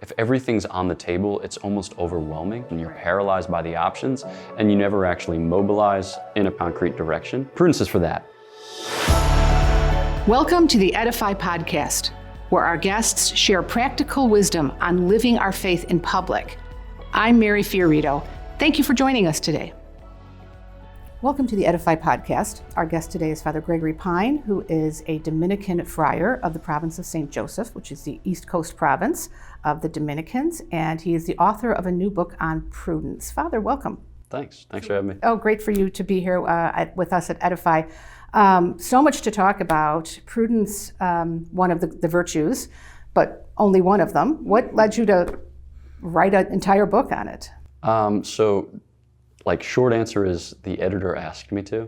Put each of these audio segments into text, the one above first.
If everything's on the table, it's almost overwhelming and you're paralyzed by the options and you never actually mobilize in a concrete direction. Prudence is for that. Welcome to the EDIFY Podcast, where our guests share practical wisdom on living our faith in public. I'm Mary Fiorito. Thank you for joining us today. Welcome to the EDIFY Podcast. Our guest today is Father Gregory Pine, who is a Dominican friar of the province of St. Joseph, which is the East Coast province of the Dominicans, and he is the author of a new book on prudence. Father, welcome. Thanks for having me. Oh, great for you to be here with us at EDIFY. So much to talk about. Prudence, one of the virtues, but only one of them. What led you to write an entire book on it? Short answer is the editor asked me to,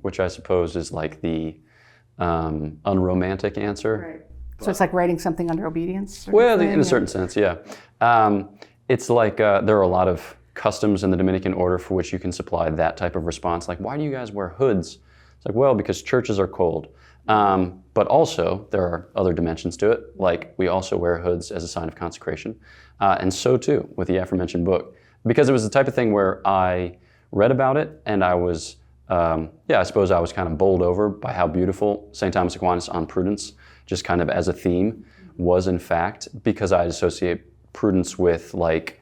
which I suppose is like the unromantic answer. Right. So it's like writing something under obedience? Well, in a certain sense, yeah. It's like there are a lot of customs in the Dominican order for which you can supply that type of response. Like, why do you guys wear hoods? It's like, well, because churches are cold. But also, there are other dimensions to it. Like, we also wear hoods as a sign of consecration. And so too with the aforementioned book. Because it was the type of thing where I read about it and I was, I suppose I was kind of bowled over by how beautiful St. Thomas Aquinas on prudence, just kind of as a theme, was in fact, because I associate prudence with what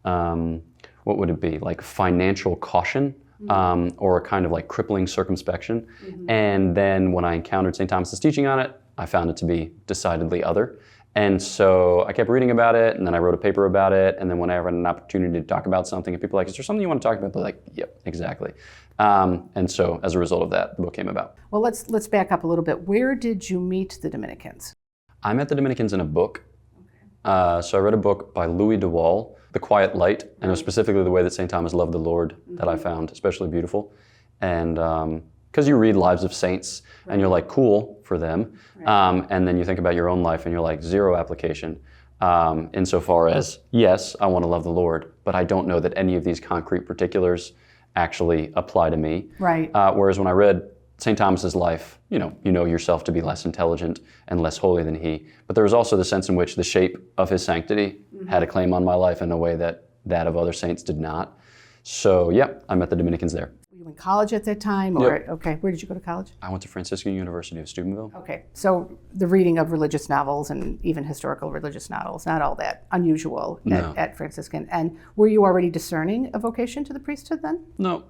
would it be? Like financial caution, or a kind of like crippling circumspection. Mm-hmm. And then when I encountered St. Thomas's teaching on it, I found it to be decidedly other. And so I kept reading about it, and then I wrote a paper about it, and then whenever I had an opportunity to talk about something, and people were like, is there something you want to talk about? But like, yep, exactly. And so as a result of that, the book came about. Well, let's back up a little bit. Where did you meet the Dominicans? I met the Dominicans in a book. Okay. So I read a book by Louis de Waal, The Quiet Light, and it was specifically the way that St. Thomas loved the Lord that I found especially beautiful. And because you read Lives of Saints, and you're like, cool for them. Right. And then you think about your own life and you're like, zero application. Insofar as, yes, I want to love the Lord, but I don't know that any of these concrete particulars actually apply to me. Right. Whereas when I read St. Thomas's life, you know yourself to be less intelligent and less holy than he. But there was also the sense in which the shape of his sanctity had a claim on my life in a way that of other saints did not. So, I met the Dominicans there. Were you in college at that time? Or Yep. Okay, where did you go to college? I went to Franciscan University of Steubenville. Okay, so the reading of religious novels and even historical religious novels, not all that unusual at Franciscan. And were you already discerning a vocation to the priesthood then? No.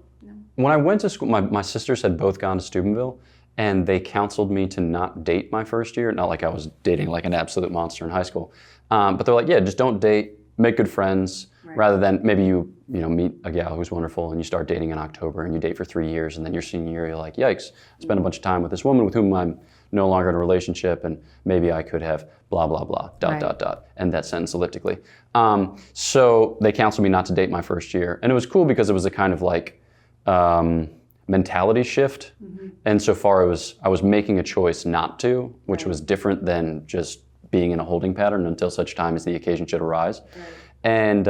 When I went to school, my sisters had both gone to Steubenville, and they counseled me to not date my first year. Not like I was dating like an absolute monster in high school. But they're like, just don't date, make good friends, rather than maybe you meet a gal who's wonderful and you start dating in October and you date for 3 years, and then your senior year you're like, yikes, I spent a bunch of time with this woman with whom I'm no longer in a relationship, and maybe I could have blah, blah, blah, ... end that sentence elliptically. So they counseled me not to date my first year. And it was cool because it was a kind of like mentality shift. Mm-hmm. And so far I was making a choice not to, which was different than just being in a holding pattern until such time as the occasion should arise. Right. And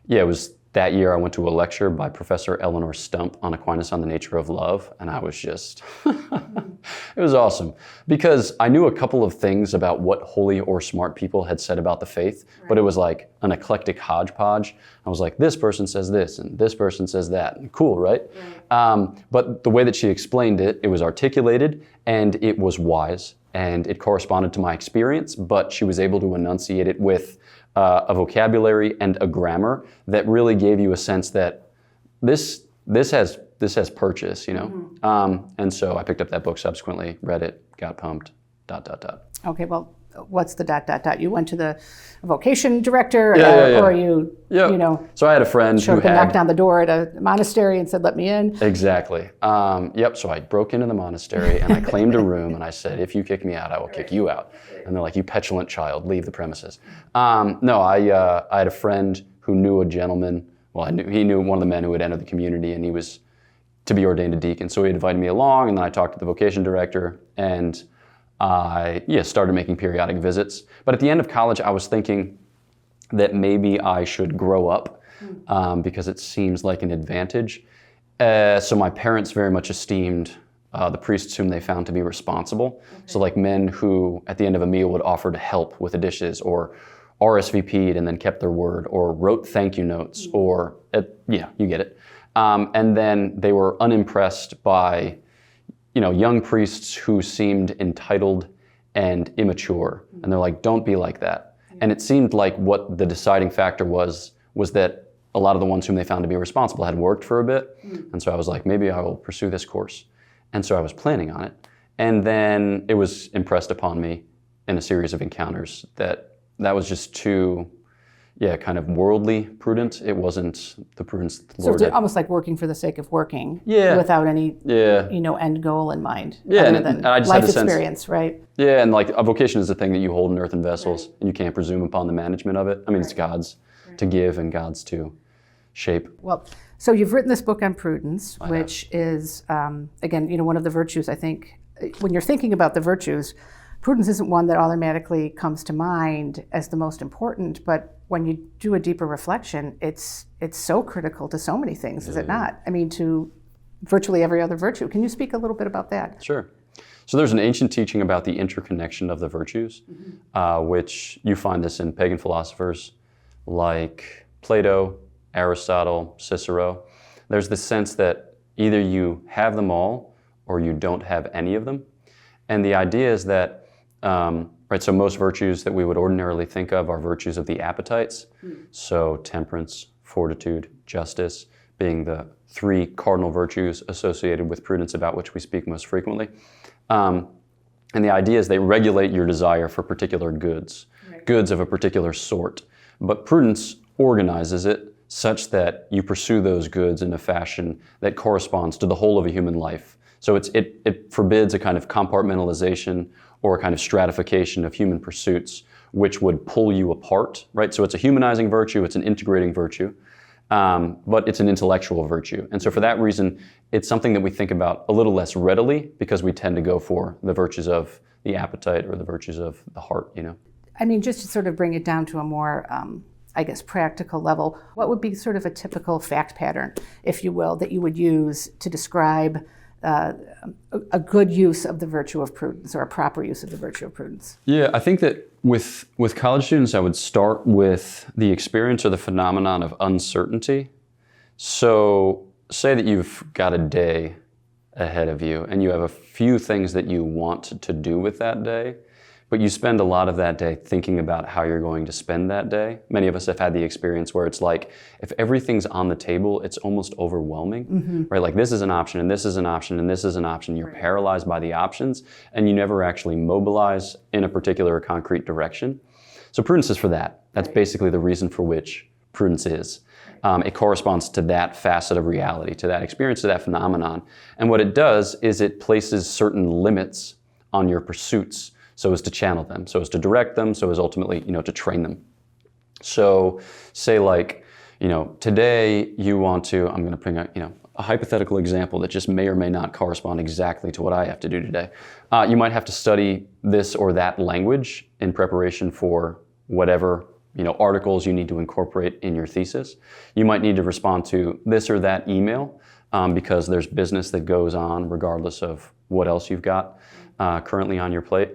it was that year I went to a lecture by Professor Eleanor Stump on Aquinas on the Nature of Love, and I was just, it was awesome. Because I knew a couple of things about what holy or smart people had said about the faith, but it was like an eclectic hodgepodge. I was like, this person says this, and this person says that. Cool, right? But the way that she explained it, it was articulated, and it was wise, and it corresponded to my experience, but she was able to enunciate it with a vocabulary and a grammar that really gave you a sense that this has purchase, Mm-hmm. And so I picked up that book subsequently, read it, got pumped, ... Okay, well, what's the ... You went to the vocation director, or you, So I had a friend who had knocked down the door at a monastery and said, let me in? Exactly. So I broke into the monastery and I claimed a room and I said, if you kick me out, I will kick you out. And they're like, you petulant child, leave the premises. I had a friend who knew a gentleman. Well, he knew one of the men who had entered the community, and he was to be ordained a deacon. So he invited me along, and then I talked to the vocation director, and I started making periodic visits. But at the end of college, I was thinking that maybe I should grow up because it seems like an advantage. So my parents very much esteemed the priests whom they found to be responsible. Okay. So like men who at the end of a meal would offer to help with the dishes, or RSVP'd and then kept their word, or wrote thank you notes, or, yeah, you get it. And then they were unimpressed by, young priests who seemed entitled and immature. And they're like, don't be like that. And it seemed like what the deciding factor was that a lot of the ones whom they found to be responsible had worked for a bit. And so I was like, maybe I will pursue this course. And so I was planning on it. And then it was impressed upon me in a series of encounters that was just too, kind of worldly prudent. It wasn't the prudence the So Lord it's almost like working for the sake of working, without any, end goal in mind. Yeah, other and than I just life had the experience, sense, right? Yeah, and like a vocation is a thing that you hold in earthen vessels, and you can't presume upon the management of it. I mean, it's God's to give and God's to shape. Well, so you've written this book on prudence, which is, again, one of the virtues, I think, when you're thinking about the virtues, prudence isn't one that automatically comes to mind as the most important, but when you do a deeper reflection, it's so critical to so many things, is it not? I mean, to virtually every other virtue. Can you speak a little bit about that? Sure. So there's an ancient teaching about the interconnection of the virtues, which you find this in pagan philosophers like Plato, Aristotle, Cicero. There's this sense that either you have them all or you don't have any of them. And the idea is that, so most virtues that we would ordinarily think of are virtues of the appetites. So temperance, fortitude, justice being the three cardinal virtues associated with prudence about which we speak most frequently. And the idea is they regulate your desire for particular goods, goods of a particular sort. But prudence organizes it such that you pursue those goods in a fashion that corresponds to the whole of a human life. So it forbids a kind of compartmentalization or a kind of stratification of human pursuits which would pull you apart, right? So it's a humanizing virtue, it's an integrating virtue, but it's an intellectual virtue. And so for that reason, it's something that we think about a little less readily because we tend to go for the virtues of the appetite or the virtues of the heart, I mean, just to sort of bring it down to a more, practical level, what would be sort of a typical fact pattern, if you will, that you would use to describe a good use of the virtue of prudence, or a proper use of the virtue of prudence? Yeah, I think that with college students, I would start with the experience or the phenomenon of uncertainty. So say that you've got a day ahead of you and you have a few things that you want to do with that day, but you spend a lot of that day thinking about how you're going to spend that day. Many of us have had the experience where it's like, if everything's on the table, it's almost overwhelming, right? Like this is an option, and this is an option, and this is an option. You're paralyzed by the options, and you never actually mobilize in a particular concrete direction. So prudence is for that. That's basically the reason for which prudence is. It corresponds to that facet of reality, to that experience, to that phenomenon. And what it does is it places certain limits on your pursuits, so as to channel them, so as to direct them, so as ultimately, to train them. So say like, today you want to, I'm going to bring a hypothetical example that just may or may not correspond exactly to what I have to do today. You might have to study this or that language in preparation for whatever, articles you need to incorporate in your thesis. You might need to respond to this or that email because there's business that goes on regardless of what else you've got currently on your plate.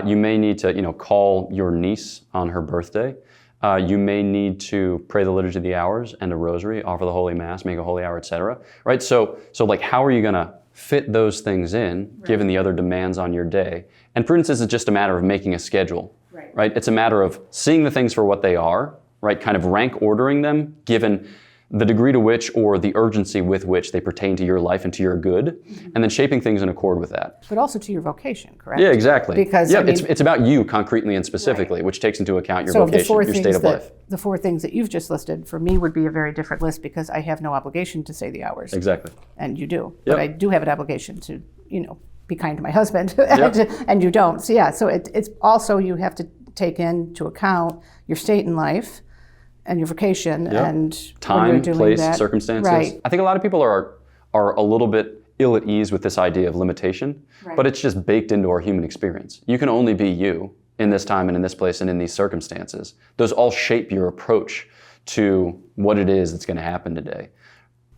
You may need to, call your niece on her birthday. You may need to pray the Liturgy of the Hours and a rosary, offer the Holy Mass, make a holy hour, etc. Right? So like, how are you going to fit those things in, given the other demands on your day? And prudence isn't just a matter of making a schedule, right? It's a matter of seeing the things for what they are, right? Kind of rank ordering them, given the degree to which or the urgency with which they pertain to your life and to your good, and then shaping things in accord with that. But also to your vocation, correct? Yeah, exactly. Because it's about you concretely and specifically, which takes into account your vocation, your state of life. The four things that you've just listed for me would be a very different list because I have no obligation to say the hours. Exactly. And you do. But I do have an obligation to, be kind to my husband, and you don't. So it's also, you have to take into account your state in life and your vocation and time, when you're doing place, that. circumstances. Right. I think a lot of people are a little bit ill at ease with this idea of limitation, but it's just baked into our human experience. You can only be you in this time and in this place and in these circumstances. Those all shape your approach to what it is that's going to happen today.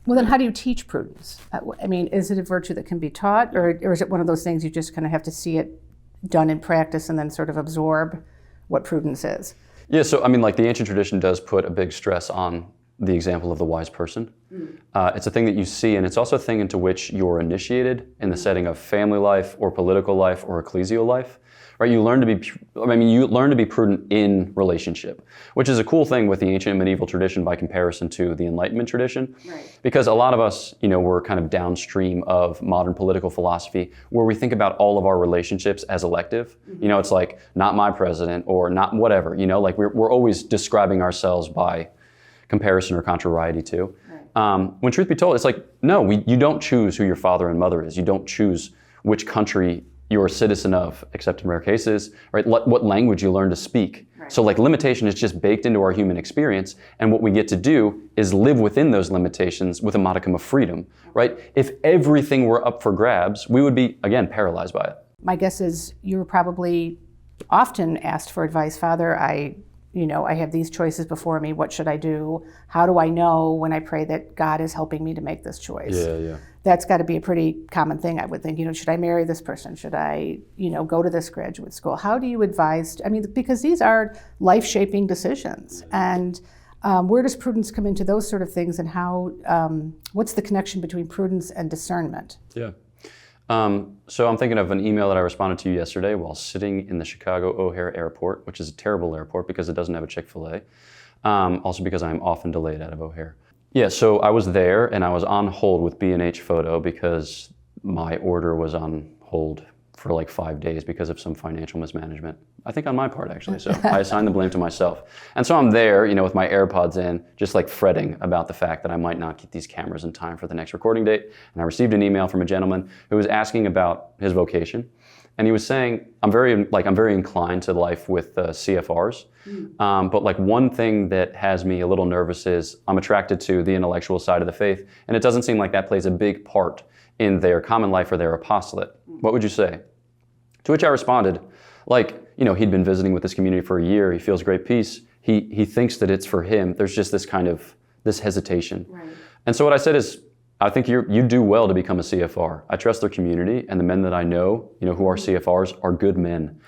Well, then how do you teach prudence? I mean, is it a virtue that can be taught, or is it one of those things you just kind of have to see it done in practice and then sort of absorb what prudence is? Yeah, so I mean, like the ancient tradition does put a big stress on the example of the wise person. It's a thing that you see, and it's also a thing into which you're initiated in the setting of family life or political life or ecclesial life. Right? You learn to be prudent in relationship, which is a cool thing with the ancient and medieval tradition by comparison to the Enlightenment tradition. Right. Because a lot of us, we're kind of downstream of modern political philosophy where we think about all of our relationships as elective. It's like, not my president or not whatever, like we're always describing ourselves by comparison or contrariety to. Right. When truth be told, it's like, no, you don't choose who your father and mother is. You don't choose which country you're a citizen of, except in rare cases, right? What language you learn to speak. Right. So like limitation is just baked into our human experience, and what we get to do is live within those limitations with a modicum of freedom, right? If everything were up for grabs, we would be, again, paralyzed by it. My guess is you were probably often asked for advice. Father, I have these choices before me. What should I do? How do I know when I pray that God is helping me to make this choice? Yeah. That's got to be a pretty common thing, I would think. Should I marry this person? Should I, go to this graduate school? How do you advise? Because these are life-shaping decisions. And where does prudence come into those sort of things, and how? What's the connection between prudence and discernment? Yeah. So I'm thinking of an email that I responded to yesterday while sitting in the Chicago O'Hare Airport, which is a terrible airport because it doesn't have a Chick-fil-A. Also because I'm often delayed out of O'Hare. Yeah, so I was there and I was on hold with B&H Photo because my order was on hold for like 5 days because of some financial mismanagement. I think on my part, actually. So I assigned the blame to myself. And so I'm there, with my AirPods in, just like fretting about the fact that I might not get these cameras in time for the next recording date. And I received an email from a gentleman who was asking about his vocation. And he was saying, I'm very inclined to life with CFRs. But like one thing that has me a little nervous is I'm attracted to the intellectual side of the faith. And it doesn't seem like that plays a big part in their common life or their apostolate. What would you say? To which I responded, he'd been visiting with this community for a year. He feels great peace. He thinks that it's for him. There's just this hesitation. Right. And so what I said is, I think you do well to become a CFR. I trust their community, and the men that I know, who are CFRs, are good men.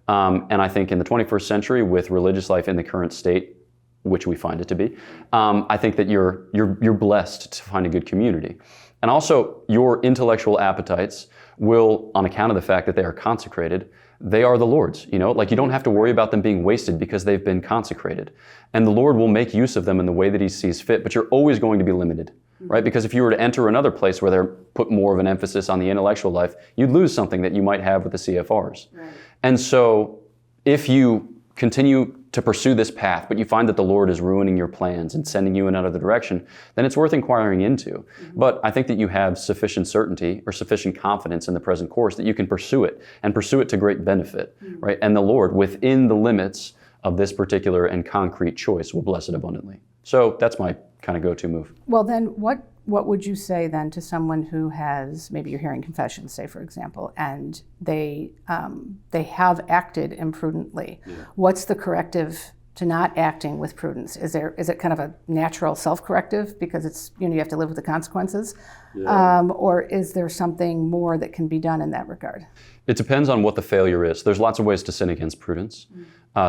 Yeah. And I think in the 21st century, with religious life in the current state, which we find it to be, I think that you're blessed to find a good community. And also, your intellectual appetites will, on account of the fact that they are consecrated, they are the Lord's. You don't have to worry about them being wasted because they've been consecrated. And the Lord will make use of them in the way that He sees fit, but you're always going to be limited. Right? Because if you were to enter another place where they're put more of an emphasis on the intellectual life, you'd lose something that you might have with the CFRs. Right. And so if you continue to pursue this path, but you find that the Lord is ruining your plans and sending you in another direction, then it's worth inquiring into. Mm-hmm. But I think that you have sufficient certainty or sufficient confidence in the present course that you can pursue it and pursue it to great benefit. Mm-hmm. Right? And the Lord, within the limits of this particular and concrete choice, will bless it abundantly. So that's my kind of go-to move. Well, then what would you say then to someone who has, maybe you're hearing confessions, say for example, and they have acted imprudently? Yeah. What's the corrective to not acting with prudence? Is it kind of a natural self-corrective because it's you have to live with the consequences, or is there something more that can be done in that regard? It depends on what the failure is. There's lots of ways to sin against prudence.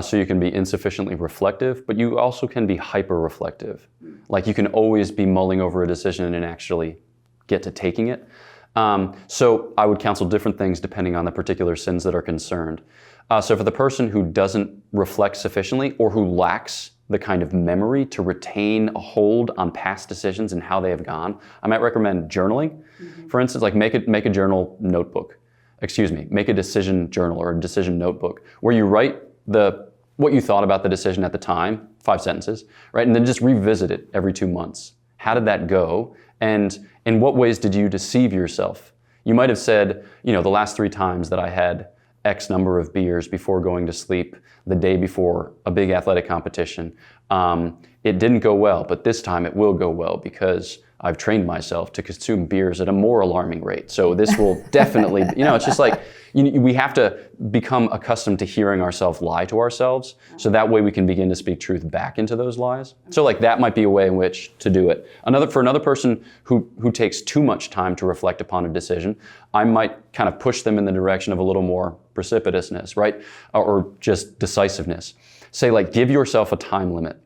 So you can be insufficiently reflective, but you also can be hyper-reflective. Like you can always be mulling over a decision and actually get to taking it. So I would counsel different things depending on the particular sins that are concerned. So for the person who doesn't reflect sufficiently or who lacks the kind of memory to retain a hold on past decisions and how they have gone, I might recommend journaling. Mm-hmm. For instance, like make a journal notebook. Make a decision journal or a decision notebook where you write what you thought about the decision at the time, 5 sentences, right? And then just revisit it every 2 months. How did that go? And in what ways did you deceive yourself? You might have said, the last 3 times that I had X number of beers before going to sleep the day before a big athletic competition, it didn't go well, but this time it will go well because I've trained myself to consume beers at a more alarming rate. So this will definitely, it's just like, we have to become accustomed to hearing ourselves lie to ourselves. So that way we can begin to speak truth back into those lies. So like that might be a way in which to do it. For another person who takes too much time to reflect upon a decision, I might kind of push them in the direction of a little more precipitousness, right? Or just decisiveness. say like, give yourself a time limit.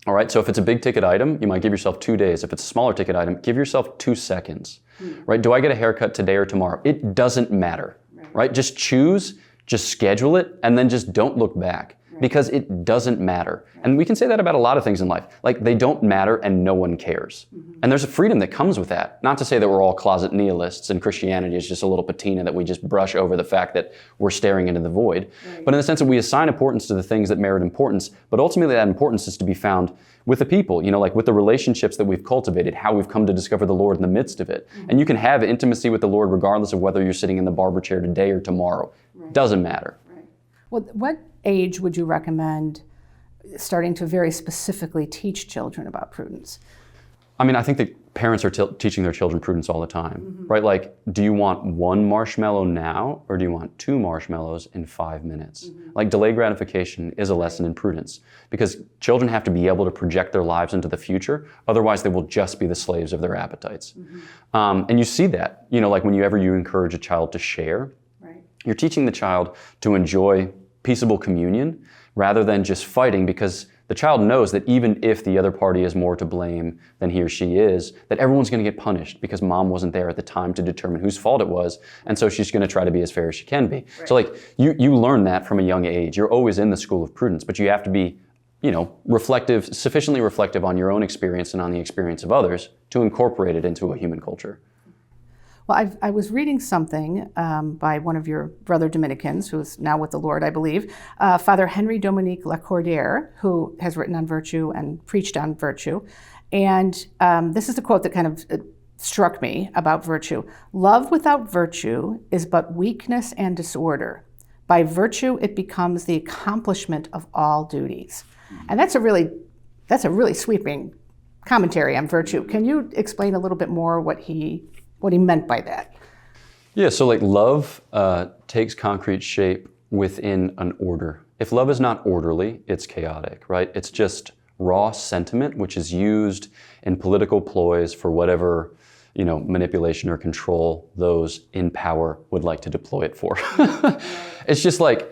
All right, so if it's a big ticket item, you might give yourself 2 days. If it's a smaller ticket item, give yourself 2 seconds, right? Do I get a haircut today or tomorrow? It doesn't matter, right? Just choose, just schedule it, and then just don't look back because it doesn't matter. And we can say that about a lot of things in life. Like, they don't matter and no one cares. And there's a freedom that comes with that. Not to say that we're all closet nihilists and Christianity is just a little patina that we just brush over the fact that we're staring into the void. But in the sense that we assign importance to the things that merit importance, but ultimately that importance is to be found with the people, like with the relationships that we've cultivated, how we've come to discover the Lord in the midst of it. And you can have intimacy with the Lord regardless of whether you're sitting in the barber chair today or tomorrow. Doesn't matter. Well, what age would you recommend starting to very specifically teach children about prudence? I mean, I think that parents are teaching their children prudence all the time, right? Like, do you want 1 marshmallow now, or do you want 2 marshmallows in 5 minutes? Like, delayed gratification is a lesson in prudence because children have to be able to project their lives into the future. Otherwise, they will just be the slaves of their appetites. And you see that, like whenever you encourage a child to share, you're teaching the child to enjoy peaceable communion rather than just fighting, because the child knows that even if the other party is more to blame than he or she is, that everyone's going to get punished because mom wasn't there at the time to determine whose fault it was, and so she's going to try to be as fair as she can be. So like, you learn that from a young age. You're always in the school of prudence, but you have to be, sufficiently reflective on your own experience and on the experience of others to incorporate it into a human culture. Well, I was reading something by one of your brother Dominicans, who is now with the Lord, I believe, Father Henry Dominique Lacordaire, who has written on virtue and preached on virtue. And this is the quote that kind of struck me about virtue. "Love without virtue is but weakness and disorder. By virtue, it becomes the accomplishment of all duties." And that's a really sweeping commentary on virtue. Can you explain a little bit more what he meant by that? Yeah, so like love takes concrete shape within an order. If love is not orderly, it's chaotic, right? It's just raw sentiment, which is used in political ploys for whatever, manipulation or control those in power would like to deploy it for. It's just like,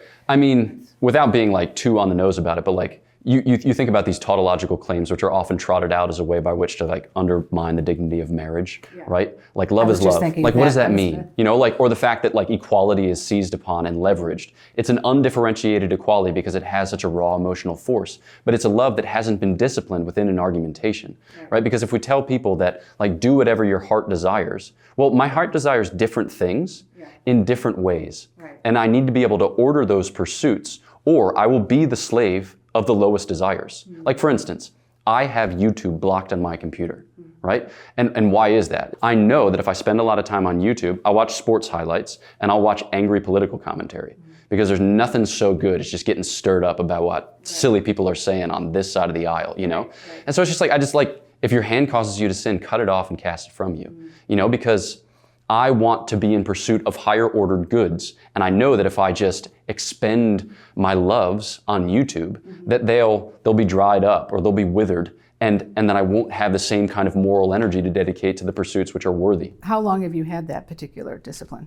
without being like too on the nose about it, but like, you think about these tautological claims, which are often trotted out as a way by which to like undermine the dignity of marriage, right? Like love is love. Like what does that mean? Or the fact that like equality is seized upon and leveraged. It's an undifferentiated equality because it has such a raw emotional force, but it's a love that hasn't been disciplined within an argumentation, right? Because if we tell people that like do whatever your heart desires, well, my heart desires different things in different ways, and I need to be able to order those pursuits, or I will be the slave of the lowest desires. Like for instance, I have YouTube blocked on my computer, right? And why is that? I know that if I spend a lot of time on YouTube, I'll watch sports highlights and I'll watch angry political commentary because there's nothing so good as just getting stirred up about what silly people are saying on this side of the aisle, And so it's just like, if your hand causes you to sin, cut it off and cast it from you, because I want to be in pursuit of higher ordered goods. And I know that if I just expend my loves on YouTube, that they'll be dried up or they'll be withered. And then I won't have the same kind of moral energy to dedicate to the pursuits which are worthy. How long have you had that particular discipline?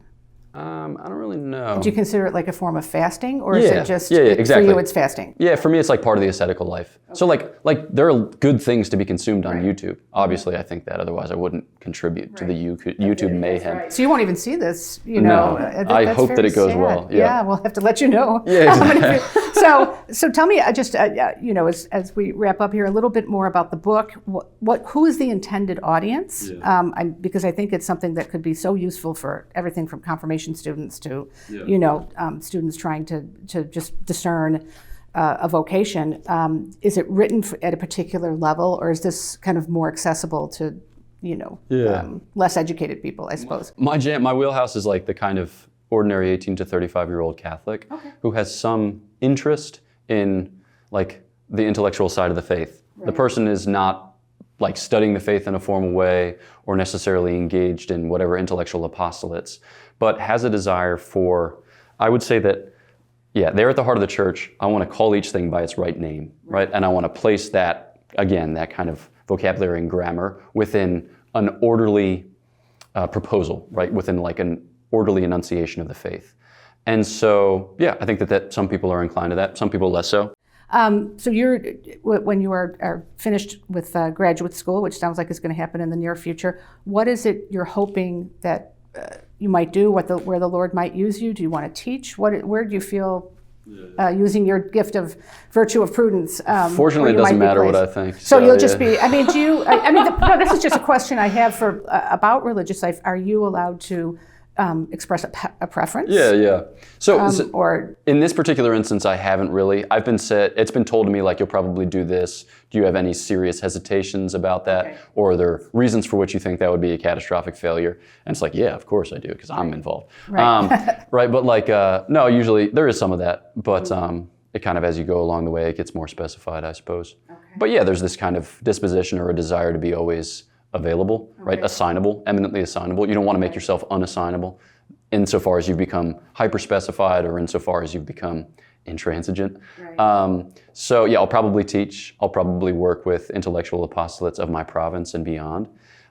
I don't really know. Do you consider it like a form of fasting, or is it just exactly. For you it's fasting? Yeah, for me it's like part of the ascetical life. Okay. So like there are good things to be consumed on YouTube. Obviously, I think that otherwise I wouldn't contribute to the YouTube mayhem. Right. So you won't even see this, No, I hope that it goes well. Yeah, we'll have to let you know. Yeah, exactly. So tell me just as we wrap up here a little bit more about the book. Who is the intended audience? Yeah. Because I think it's something that could be so useful for everything from confirmation students to students trying to just discern a vocation. Is it written at a particular level, or is this kind of more accessible to less educated people, I suppose? My wheelhouse is like the kind of ordinary 18 to 35-year-old Catholic who has some interest in like the intellectual side of the faith. Right. The person is not like studying the faith in a formal way or necessarily engaged in whatever intellectual apostolates, but has a desire for, I would say that, they're at the heart of the church. I want to call each thing by its right name, right? And I want to place that, again, that kind of vocabulary and grammar within an orderly proposal, right? Within like an orderly enunciation of the faith. And so, I think that some people are inclined to that, some people less so. So when you are finished with graduate school, which sounds like is going to happen in the near future, what is it you're hoping that you might do? Where the Lord might use you? Do you want to teach? Where do you feel using your gift of virtue of prudence? Fortunately, it doesn't matter what I think. So you'll just be. I mean, no, this is just a question I have about religious life. Are you allowed to express a preference? Yeah. So, or in this particular instance, I haven't really. It's been told to me, like, you'll probably do this. Do you have any serious hesitations about that? Okay. Or are there reasons for which you think that would be a catastrophic failure? And it's like, yeah, of course I do, because I'm involved. Right. Right, but like, no, usually there is some of that, but it kind of, as you go along the way, it gets more specified, I suppose. Okay. But yeah, there's this kind of disposition or a desire to be always available, right? Assignable, eminently assignable. You don't want to make yourself unassignable insofar as you've become hyper-specified or insofar as you've become intransigent. Right. So yeah, I'll probably teach. I'll probably work with intellectual apostolates of my province and beyond.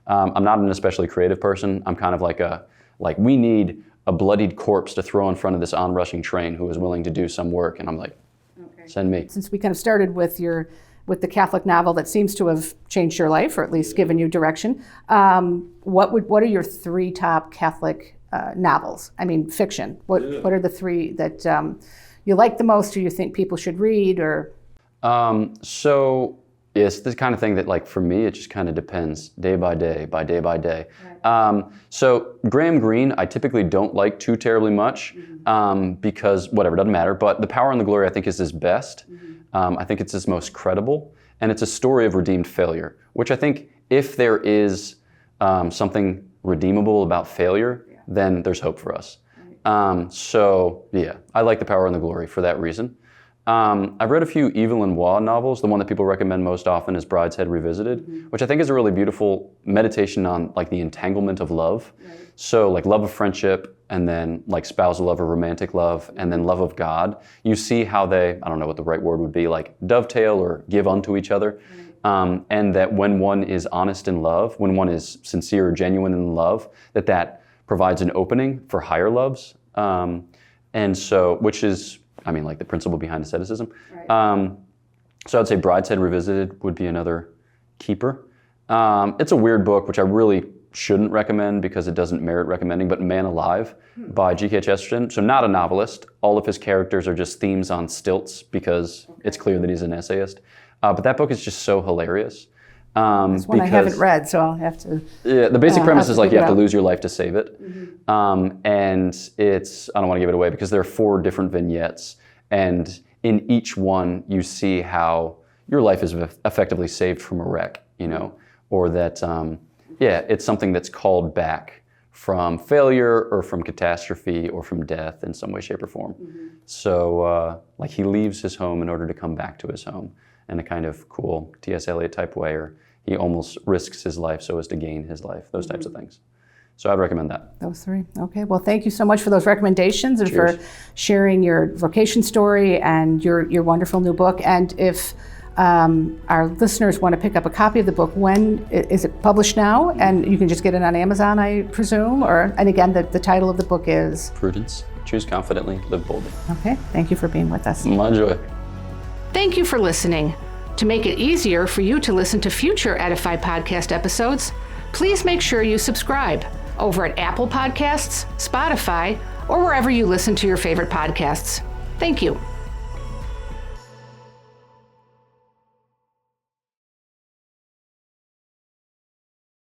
I'm not an especially creative person. I'm kind of like we need a bloodied corpse to throw in front of this onrushing train who is willing to do some work. And I'm like, send me. Since we kind of started with the Catholic novel that seems to have changed your life, or at least given you direction, what are your 3 top Catholic novels? I mean, fiction. What are the 3 that you like the most, or you think people should read? Or so it's the kind of thing that, like, for me, it just kind of depends day by day. Right. So Graham Greene, I typically don't like too terribly much because whatever, doesn't matter. But The Power and the Glory, I think, is his best. I think it's his most credible, and it's a story of redeemed failure, which I think if there is something redeemable about failure, then there's hope for us. So yeah, I like The Power and the Glory for that reason. I've read a few Evelyn Waugh novels. The one that people recommend most often is Brideshead Revisited, which I think is a really beautiful meditation on, like, the entanglement of love. Right. So like love of friendship, and then like spousal love or romantic love, and then love of God. You see how they, I don't know what the right word would be, like dovetail or give unto each other. Right. And that when one is honest in love, when one is sincere or genuine in love, that provides an opening for higher loves. And so, which is, I mean, like the principle behind asceticism. Right. So I'd say Brideshead Revisited would be another keeper. It's a weird book, which I really shouldn't recommend because it doesn't merit recommending, but Man Alive by G.K. Chesterton. So not a novelist. All of his characters are just themes on stilts because it's clear that he's an essayist. But that book is just so hilarious. It's one I haven't read, so I'll have to. Yeah, the basic premise is like you have to lose your life to save it. And it's, I don't want to give it away because there are 4 different vignettes. And in each one, you see how your life is effectively saved from a wreck, or that, it's something that's called back from failure or from catastrophe or from death in some way, shape, or form. So, like, he leaves his home in order to come back to his home in a kind of cool T.S. Eliot type way, or he almost risks his life so as to gain his life, those types of things. So I'd recommend that. Those 3. Okay. Well, thank you so much for those recommendations and for sharing your vocation story and your wonderful new book. And if our listeners want to pick up a copy of the book, when is it published now? And you can just get it on Amazon, I presume? And again, the title of the book is? Prudence. Choose confidently, live boldly. Okay. Thank you for being with us. My joy. Thank you for listening. To make it easier for you to listen to future EDIFY Podcast episodes, please make sure you subscribe over at Apple Podcasts, Spotify, or wherever you listen to your favorite podcasts. Thank you.